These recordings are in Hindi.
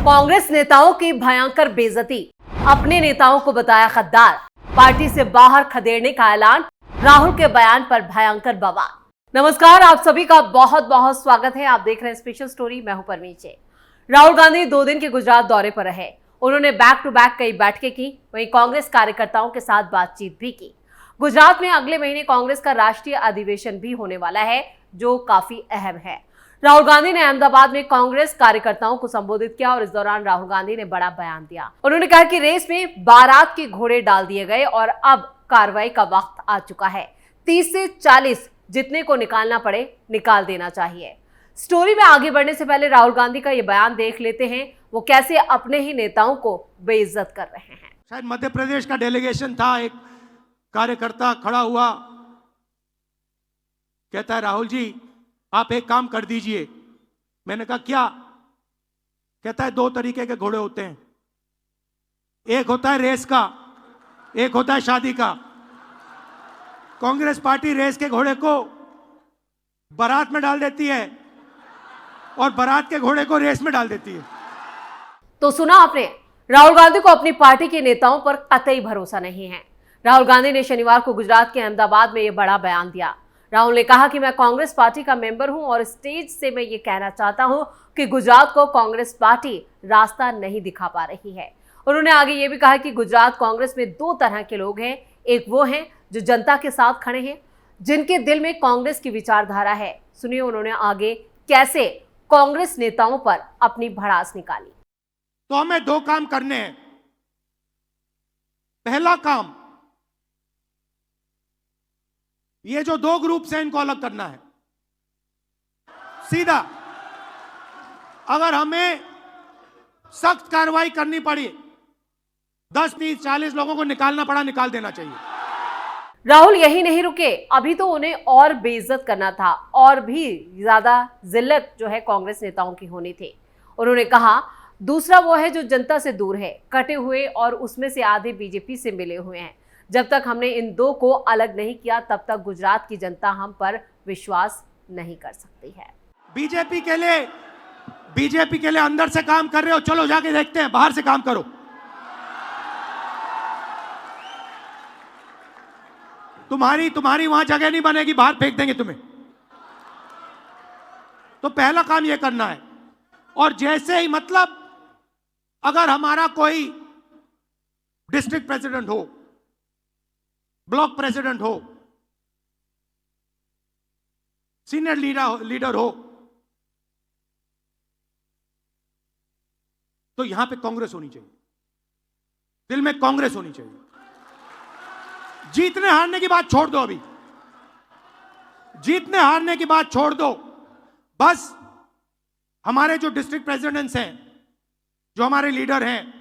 कांग्रेस नेताओं की भयंकर बेइज्जती, अपने नेताओं को बताया गद्दार, पार्टी से बाहर खदेड़ने का ऐलान, राहुल के बयान पर भयंकर बवाल। नमस्कार, आप सभी का बहुत बहुत स्वागत है। आप देख रहे हैं स्पेशल स्टोरी। मैं हूं परमीचे। राहुल गांधी 2 दिन के गुजरात दौरे पर रहे। उन्होंने बैक टू बैक कई बैठकें की, वहीं कांग्रेस कार्यकर्ताओं के साथ बातचीत भी की। गुजरात में अगले महीने कांग्रेस का राष्ट्रीय अधिवेशन भी होने वाला है, जो काफी अहम है। राहुल गांधी ने अहमदाबाद में कांग्रेस कार्यकर्ताओं को संबोधित किया और इस दौरान राहुल गांधी ने बड़ा बयान दिया। उन्होंने कहा कि रेस में बारात के घोड़े डाल दिए गए और अब कार्रवाई का वक्त आ चुका है। 30 से 40 जितने को निकालना पड़े निकाल देना चाहिए। स्टोरी में आगे बढ़ने से पहले राहुल गांधी का ये बयान देख लेते हैं, वो कैसे अपने ही नेताओं को बेइज्जत कर रहे हैं। शायद मध्य प्रदेश का डेलीगेशन था, एक कार्यकर्ता खड़ा हुआ, कहता है राहुल जी आप एक काम कर दीजिए। मैंने कहा क्या? कहता है 2 तरीके के घोड़े होते हैं, एक होता है रेस का, एक होता है शादी का। कांग्रेस पार्टी रेस के घोड़े को बारात में डाल देती है और बारात के घोड़े को रेस में डाल देती है। तो सुना आपने, राहुल गांधी को अपनी पार्टी के नेताओं पर कतई भरोसा नहीं है। राहुल गांधी ने शनिवार को गुजरात के अहमदाबाद में यह बड़ा बयान दिया। राहुल ने कहा कि मैं कांग्रेस पार्टी का मेंबर हूं और स्टेज से मैं ये कहना चाहता हूं कि गुजरात को कांग्रेस पार्टी रास्ता नहीं दिखा पा रही है। उन्होंने आगे ये भी कहा कि गुजरात कांग्रेस में 2 तरह के लोग हैं। एक वो हैं जो जनता के साथ खड़े हैं, जिनके दिल में कांग्रेस की विचारधारा है। सुनिए उन्होंने आगे कैसे कांग्रेस नेताओं पर अपनी भड़ास निकाली। तो हमें 2 काम करने हैं। पहला काम, ये जो 2 ग्रुप हैं इनको अलग करना है सीधा। अगर हमें सख्त कार्रवाई करनी पड़ी, 10, 30, 40 लोगों को निकालना पड़ा, निकाल देना चाहिए। राहुल यही नहीं रुके, अभी तो उन्हें और बेइज्जत करना था और भी ज्यादा जिल्लत जो है कांग्रेस नेताओं की होनी थी। उन्होंने कहा दूसरा वो है जो जनता से दूर है, कटे हुए, और उसमें से आधे बीजेपी से मिले हुए हैं। जब तक हमने इन 2 को अलग नहीं किया तब तक गुजरात की जनता हम पर विश्वास नहीं कर सकती है। बीजेपी के लिए अंदर से काम कर रहे हो, चलो जाके देखते हैं, बाहर से काम करो। तुम्हारी वहां जगह नहीं बनेगी, बाहर फेंक देंगे तुम्हें। तो पहला काम यह करना है। और जैसे ही, मतलब अगर हमारा कोई डिस्ट्रिक्ट प्रेसिडेंट हो, ब्लॉक प्रेसिडेंट हो, सीनियर लीडर हो, तो यहां पे कांग्रेस होनी चाहिए, दिल में कांग्रेस होनी चाहिए। जीतने हारने की बात छोड़ दो, अभी जीतने हारने की बात छोड़ दो। बस हमारे जो डिस्ट्रिक्ट प्रेसिडेंट्स हैं, जो हमारे लीडर हैं,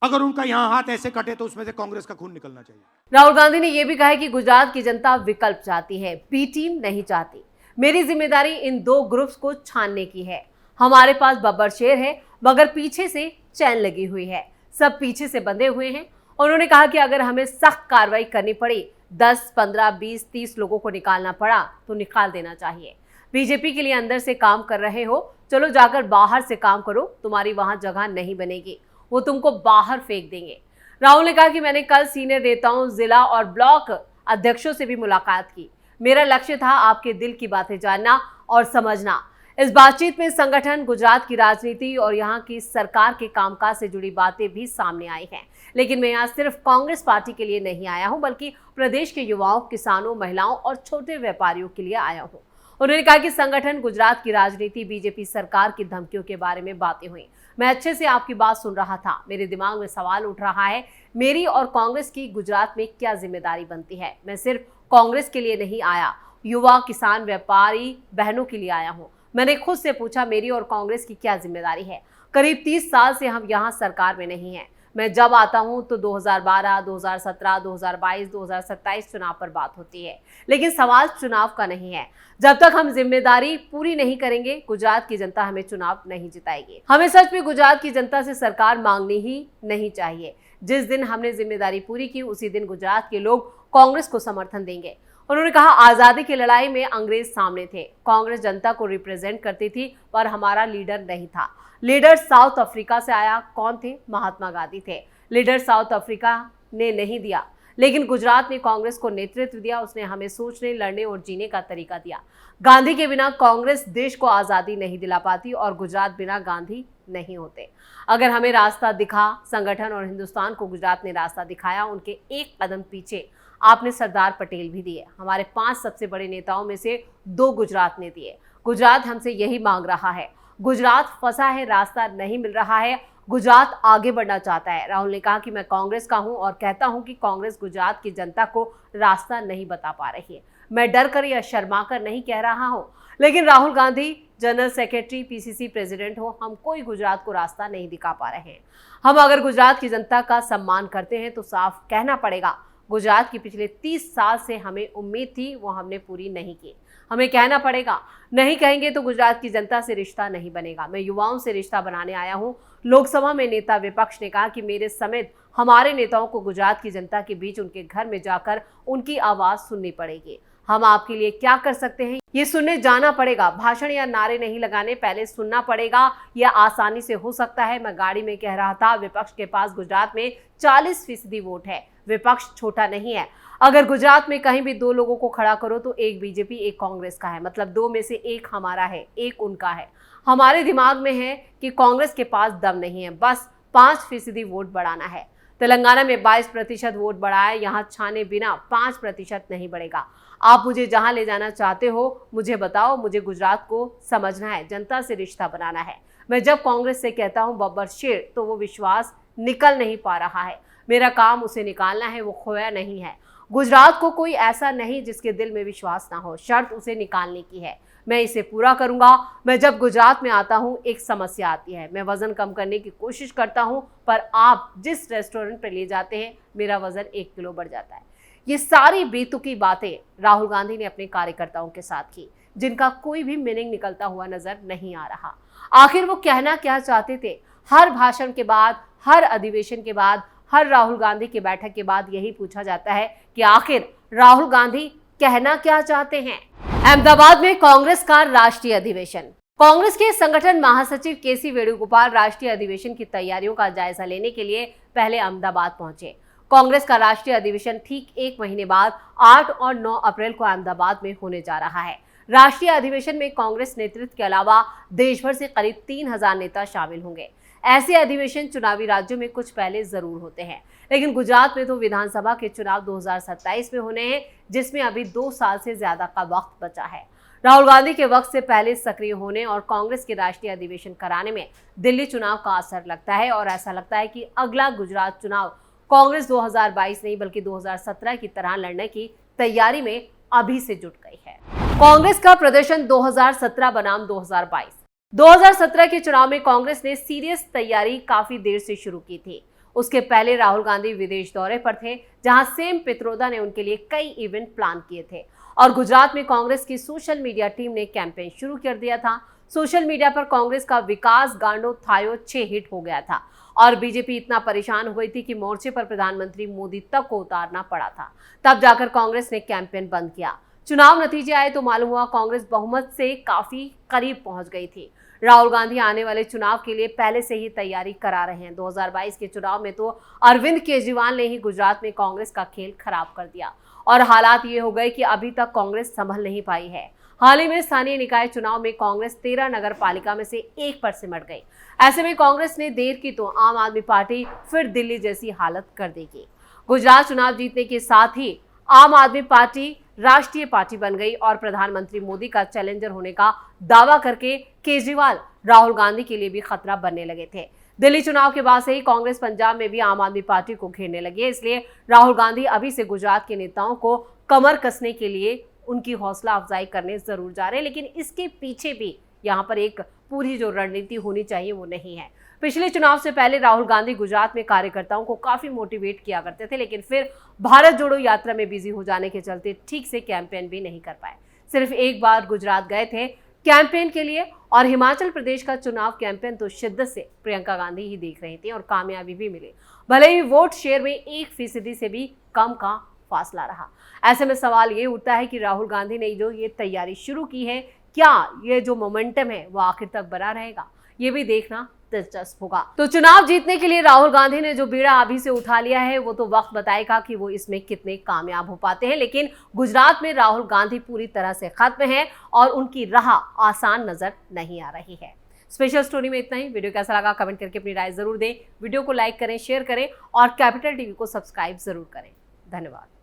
अगर उनका यहां हाथ ऐसे कटे तो उसमें से कांग्रेस का खून निकलना चाहिए। राहुल गांधी ने यह भी कहा कि गुजरात की जनता विकल्प चाहती है, बी टीम नहीं चाहती। मेरी जिम्मेदारी इन 2 ग्रुप्स को छानने की है। हमारे पास बब्बर शेर है, मगर पीछे से चैन लगी हुई है, सब पीछे से बंधे हुए हैं। उन्होंने कहा कि अगर हमें सख्त कार्रवाई करनी पड़ी, 10, 15, 20, 30 लोगों को निकालना पड़ा तो निकाल देना चाहिए। बीजेपी के लिए अंदर से काम कर रहे हो, चलो जाकर बाहर से काम करो, तुम्हारी वहां जगह नहीं बनेगी, वो तुमको बाहर फेंक देंगे। राहुल ने कहा कि मैंने कल सीनियर नेताओं, जिला और ब्लॉक अध्यक्षों से भी मुलाकात की। मेरा लक्ष्य था आपके दिल की बातें जानना और समझना। इस बातचीत में संगठन, गुजरात की राजनीति और यहाँ की सरकार के कामकाज से जुड़ी बातें भी सामने आई हैं। लेकिन मैं यहाँ सिर्फ कांग्रेस पार्टी के लिए नहीं आया हूँ, बल्कि प्रदेश के युवाओं, किसानों, महिलाओं और छोटे व्यापारियों के लिए आया हूँ। उन्होंने कहा कि संगठन, गुजरात की राजनीति, बीजेपी सरकार की धमकियों के बारे में बातें हुई। मैं अच्छे से आपकी बात सुन रहा था। मेरे दिमाग में सवाल उठ रहा है, मेरी और कांग्रेस की गुजरात में क्या जिम्मेदारी बनती है। मैं सिर्फ कांग्रेस के लिए नहीं आया, युवा, किसान, व्यापारी बहनों के लिए आया हूँ। मैंने खुद से पूछा मेरी और कांग्रेस की क्या जिम्मेदारी है। करीब 30 साल से हम यहाँ सरकार में नहीं हैं। मैं जब आता हूं तो 2012, 2017, 2022, 2027 चुनाव पर बात होती है, लेकिन सवाल चुनाव का नहीं है। जब तक हम जिम्मेदारी पूरी नहीं करेंगे, गुजरात की जनता हमें चुनाव नहीं जिताएगी। हमें सच में गुजरात की जनता से सरकार मांगनी ही नहीं चाहिए। जिस दिन हमने जिम्मेदारी पूरी की, उसी दिन गुजरात के लोग कांग्रेस को समर्थन देंगे। उन्होंने कहा, आजादी की लड़ाई में अंग्रेज सामने थे, कांग्रेस जनता को रिप्रेजेंट करती थी, पर हमारा लीडर नहीं था। लीडर साउथ अफ्रीका से आया, कौन थे? महात्मा गांधी थे। लीडर साउथ अफ्रीका ने नहीं दिया, लेकिन गुजरात ने कांग्रेस को नेतृत्व दिया। उसने हमें सोचने, लड़ने और जीने का तरीका दिया। गांधी के बिना कांग्रेस देश को आजादी नहीं दिला पाती और गुजरात बिना गांधी नहीं होते। अगर हमें रास्ता दिखा, संगठन और हिंदुस्तान को गुजरात ने रास्ता दिखाया। उनके एक कदम पीछे आपने सरदार पटेल भी दिए। हमारे 5 सबसे बड़े नेताओं में से 2 गुजरात ने दिए। गुजरात हमसे यही मांग रहा है। गुजरात फंसा है, रास्ता नहीं मिल रहा है। गुजरात आगे बढ़ना चाहता है। राहुल ने कहा कि मैं कांग्रेस का हूं और कहता हूं कि कांग्रेस गुजरात की जनता को रास्ता नहीं बता पा रही है। मैं डर कर या शर्मा कर नहीं कह रहा हूं, लेकिन Rahul Gandhi general secretary, PCC president हो, हम कोई गुजरात को रास्ता नहीं दिखा पा रहे हैं। हम अगर गुजरात की जनता का सम्मान करते हैं तो साफ कहना पड़ेगा, गुजरात की पिछले 30 साल से हमें उम्मीद थी, वो हमने पूरी नहीं की। हमें कहना पड़ेगा, नहीं कहेंगे तो गुजरात की जनता से रिश्ता नहीं बनेगा। मैं युवाओं से रिश्ता बनाने आया हूं। लोकसभा में नेता विपक्ष ने कहा कि मेरे समेत हमारे नेताओं को गुजरात की जनता के बीच उनके घर में जाकर उनकी आवाज सुननी पड़ेगी। हम आपके लिए क्या कर सकते हैं, ये सुनने जाना पड़ेगा। भाषण या नारे नहीं लगाने, पहले सुनना पड़ेगा। यह आसानी से हो सकता है। मैं गाड़ी में कह रहा था, विपक्ष के पास गुजरात में 40% वोट है। विपक्ष छोटा नहीं है। अगर गुजरात में कहीं भी 2 लोगों को खड़ा करो तो एक बीजेपी, एक कांग्रेस का है, मतलब 2 में से 1 हमारा है, 1 उनका है। हमारे दिमाग में है कि कांग्रेस के पास दम नहीं है, बस 5% वोट बढ़ाना है। तेलंगाना में 22% वोट बढ़ा है, यहां छाने बिना 5% नहीं बढ़ेगा। आप मुझे जहां ले जाना चाहते हो मुझे बताओ। मुझे गुजरात को समझना है, जनता से रिश्ता बनाना है। मैं जब कांग्रेस से कहता हूं बब्बर शेर, तो वो विश्वास निकल नहीं पा रहा है। मेरा काम उसे निकालना है, वो खोया नहीं है। गुजरात को कोई ऐसा नहीं जिसके दिल में विश्वास ना हो। शर्त उसे निकालने की है, मैं इसे पूरा करूंगा। मैं जब गुजरात में आता हूं, एक समस्या आती है। मैं वजन कम करने की कोशिश करता हूं, पर आप जिस रेस्टोरेंट पर ले जाते हैं, मेरा वजन 1 किलो बढ़ जाता है। ये सारी बेतुकी बातें राहुल गांधी ने अपने कार्यकर्ताओं के साथ की, जिनका कोई भी मीनिंग निकलता हुआ नजर नहीं आ रहा। आखिर वो कहना क्या चाहते थे? हर भाषण के बाद, हर अधिवेशन के बाद, हर राहुल गांधी की बैठक के बाद यही पूछा जाता है कि आखिर राहुल गांधी कहना क्या चाहते हैं। अहमदाबाद में कांग्रेस का राष्ट्रीय अधिवेशन। कांग्रेस के संगठन महासचिव केसी वेणुगोपाल राष्ट्रीय अधिवेशन की तैयारियों का जायजा लेने के लिए पहले अहमदाबाद पहुंचे। कांग्रेस का राष्ट्रीय अधिवेशन ठीक 1 महीने बाद 8 और 9 अप्रैल को अहमदाबाद में होने जा रहा है। राष्ट्रीय अधिवेशन में कांग्रेस नेतृत्व के अलावा देश भर से करीब 3000 नेता शामिल होंगे। ऐसे अधिवेशन चुनावी राज्यों में कुछ पहले जरूर होते हैं, लेकिन गुजरात में तो विधानसभा के चुनाव 2027 में होने हैं, जिसमें अभी 2 साल से ज्यादा का वक्त बचा है। राहुल गांधी के वक्त से पहले सक्रिय होने और कांग्रेस के राष्ट्रीय अधिवेशन कराने में दिल्ली चुनाव का असर लगता है और ऐसा लगता है कि अगला गुजरात चुनाव कांग्रेस 2022 नहीं बल्कि 2017 की तरह लड़ने की तैयारी में अभी से जुट गई है। कांग्रेस का प्रदर्शन 2017 बनाम 2022। 2017 के चुनाव में कांग्रेस ने सीरियस तैयारी काफी देर से शुरू की थी। उसके पहले राहुल गांधी विदेश दौरे पर थे, जहां सेम पित्रोदा ने उनके लिए कई इवेंट प्लान किए थे और गुजरात में कांग्रेस की सोशल मीडिया टीम ने कैंपेन शुरू कर दिया था। सोशल मीडिया पर कांग्रेस का विकास गांडो थायो 6 हिट हो गया था और बीजेपी इतना परेशान हो गई थी कि मोर्चे पर प्रधानमंत्री मोदी तक को उतारना पड़ा था। तब जाकर कांग्रेस ने कैंपेन बंद किया। चुनाव नतीजे आए तो मालूम हुआ कांग्रेस बहुमत से काफी करीब पहुंच गई थी। राहुल गांधी आने वाले चुनाव के लिए पहले से ही तैयारी करा रहे हैं। 2022 के चुनाव में तो अरविंद केजरीवाल ने ही गुजरात में कांग्रेस का खेल खराब कर दिया और हालात ये हो गए कि अभी तक कांग्रेस संभल नहीं पाई है। हाल ही में स्थानीय निकाय चुनाव में कांग्रेस 13 नगर पालिका में से 1 पर सिमट गई। ऐसे में कांग्रेस ने देर की तो आम आदमी पार्टी फिर दिल्ली जैसी हालत कर देगी। गुजरात चुनाव जीतने के साथ ही आम आदमी पार्टी राष्ट्रीय पार्टी बन गई और प्रधानमंत्री मोदी का चैलेंजर होने का दावा करके केजरीवाल राहुल गांधी के लिए भी खतरा बनने लगे थे। दिल्ली चुनाव के बाद से ही कांग्रेस पंजाब में भी आम आदमी पार्टी को घेरने लगी है। इसलिए राहुल गांधी अभी से गुजरात के नेताओं को कमर कसने के लिए उनकी हौसला अफजाई करने जरूर जा रहे हैं, लेकिन इसके पीछे भी यहाँ पर एक पूरी जो रणनीति होनी चाहिए वो नहीं है। पिछले चुनाव से पहले राहुल गांधी गुजरात में कार्यकर्ताओं को काफी मोटिवेट किया करते थे, लेकिन फिर भारत जोड़ो यात्रा में बिजी हो जाने के चलते ठीक से कैंपेन भी नहीं कर पाए। सिर्फ एक बार गुजरात गए थे कैंपेन के लिए और हिमाचल प्रदेश का चुनाव कैंपेन तो शिद्दत से प्रियंका गांधी ही देख रही थी और कामयाबी भी मिली। भले ही वोट शेयर में 1% से भी कम का फासला रहा। ऐसे में सवाल ये उठता है कि राहुल गांधी ने जो ये तैयारी शुरू की है, क्या ये जो मोमेंटम है वो आखिर तक बना रहेगा, ये भी देखना दिलचस्प होगा। तो चुनाव जीतने के लिए राहुल गांधी ने जो बीड़ा अभी से उठा लिया है वो तो वक्त बताएगा कि वो इसमें कितने कामयाब हो पाते हैं, लेकिन गुजरात में राहुल गांधी पूरी तरह से खत्म है और उनकी राह आसान नजर नहीं आ रही है। स्पेशल स्टोरी में इतना ही। वीडियो कैसा लगा कमेंट करके अपनी राय जरूर दें। वीडियो को लाइक करें, शेयर करें और कैपिटल टीवी को सब्सक्राइब जरूर करें। धन्यवाद।